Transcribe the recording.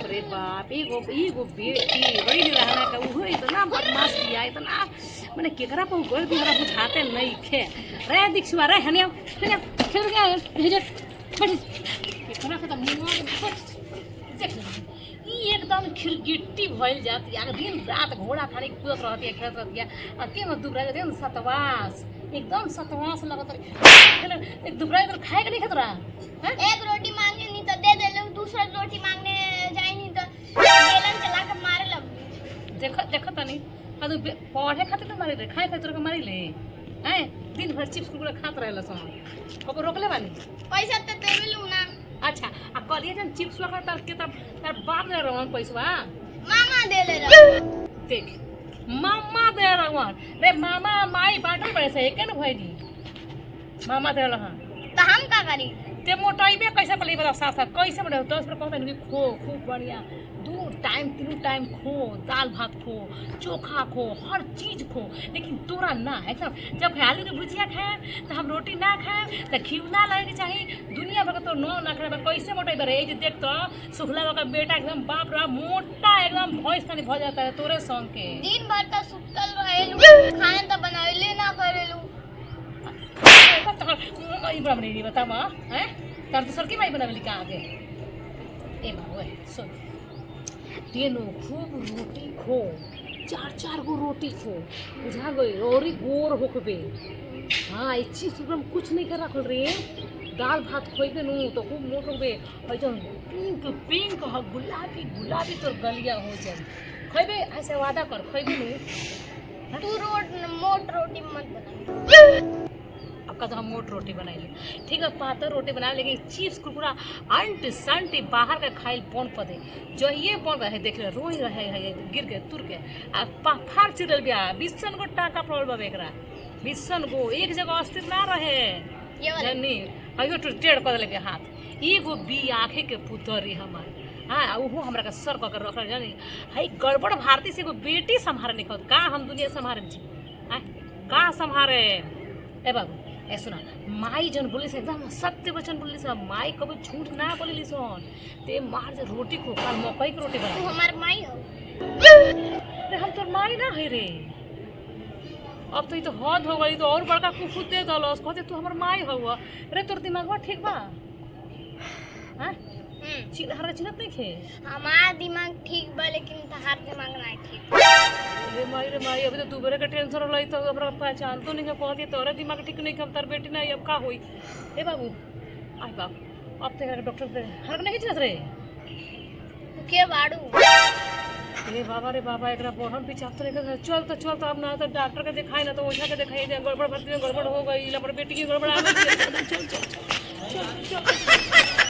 रे बाप, एगो बेटी बड़ी निराहना का उहो इतना बदमाश किया, इतना मैंने केकरा पर गोल भी हमरा बुझाते नहीं खे। रे दिखवा रे हनिया हनिया खेल गया भेज बड़ी केकरा से त मुंह देख ई एकदम खिरगिट्टी भइल जाती है, दिन रात घोड़ा खाने कूदत रहती है, खेलत रहती है। अके में दुबरा दिन सतवास एकदम सतवास लगत रही। एक दुबरा इधर खाए के नहीं खतरा हैं? एक रोटी मांगे नहीं तो दे दे, दूसरा रोटी मांगने जाए नहीं तो बेलन चला के मारे लग। देखो तनी अदु पढ़े खातिर तो मारी रे, खाए खातिर के मारी ले हैं। दिन भर चिप्स कुरकुरे खात रहेला सन, कब रोकले बानी? पैसा तो देवे लू ना। अच्छा आ कलिए जन चिप्स वगैरह तार के तार बाप दे रहन पैसा, मामा दे ले रहा। देख मामा दे रहन रे, मामा माई बाटल पड़े से एक न भइली मामा दे रहन तो हम का करी? ते मोटाइबे कैसे पली बता साथ साथ कैसे मोटा 10 रुपए कहता नहीं खो खूब बढ़िया 2 टाइम 3 टाइम खो, दाल भात खो, चोखा खो, हर चीज खो, लेकिन तोरा ना एकदम जब आलू के भुजिया खाए तो हम रोटी ना खाए तो घी ना लगे चाहिए, दुनिया भर तो नो ना खाए कैसे मोटाइबे रे। जे देख तो सुखला का बेटा एकदम बाप रे मोटा एकदम भैंस खानी भ जाता है तोरे संग के। दिन भर तो सुतल रहेलू, खाना तो बनावेले ना करेलू। माई बना नहीं बता माँ हैं तार तो सर की माई बनावेली का आगे ए बाबू सुन तीनों खूब रोटी खो, 4 गो रोटी खो बुझा गई और गोर होकबे। हाँ इस चीज कुछ नहीं कर रखल रे, दाल भात खोइबे नु तो खूब मोट होबे, और जो पिंक पिंक गुलाबी गुलाबी तोर गलिया हो जाए खोइबे। ऐसे वादा कर खोइबे नु। तू मोट रोटी मत बना। अब का तो हम मोट रोटी बनाइले ठीक है, पातर रोटी बना, लेकिन चिप्स कुरकुरा अंट संट बाहर का खाइल पौन पदे जो ये पौन रहे देख ले रोई रहे है गिर के तुर के आ फाड़ चिरल बिया 20 गो टाका पड़ल बा एकरा 20 गो एक जगह अस्थिर ना रहे जनी अयो तो टेढ़ कर ले हाथ एगो बी आंखे के पुतरी हमार। हाँ वो हमरा का सर कर रखल जानी हई गड़बड़ भारती से एगो बेटी संभारे नहीं खत का हम दुनिया संभारे छी हां का संभारे। ए बाबू ए सुना माई जन बोली से एकदम सत्य वचन बोली से, माई कभी झूठ ना बोली सोन ते मार जे रोटी को काल मकई की रोटी बना। तू हमार माई हो रे हम तोर माई ना है रे, अब तो हद हो गई तो और बड़का कुछ दे दलस कहते तू हमर माई हो रे। तोर दिमागवा ठीक बा हां चिन्हत नहीं खे? हमारा दिमाग ठीक बा लेकिन तहार दिमाग नहीं ठीक। रे माई अभी तो दुबरे का टेंशन रही तो हमरा पहचान तो नहीं कहती तोरा दिमाग ठीक नहीं हम तार बेटी नहीं अब का होई। ए बाबू आई बाप अब तो डॉक्टर हर नहीं चिन्हत रे के बाड़ू? रे बाबा एकरा बढ़न पीछे तो नहीं चल तो अब ना तो डॉक्टर के दिखाई ना तो ओझा के दिखाई गड़बड़ भर्ती में गड़बड़ हो गई, बेटी की गड़बड़ आ गई। चल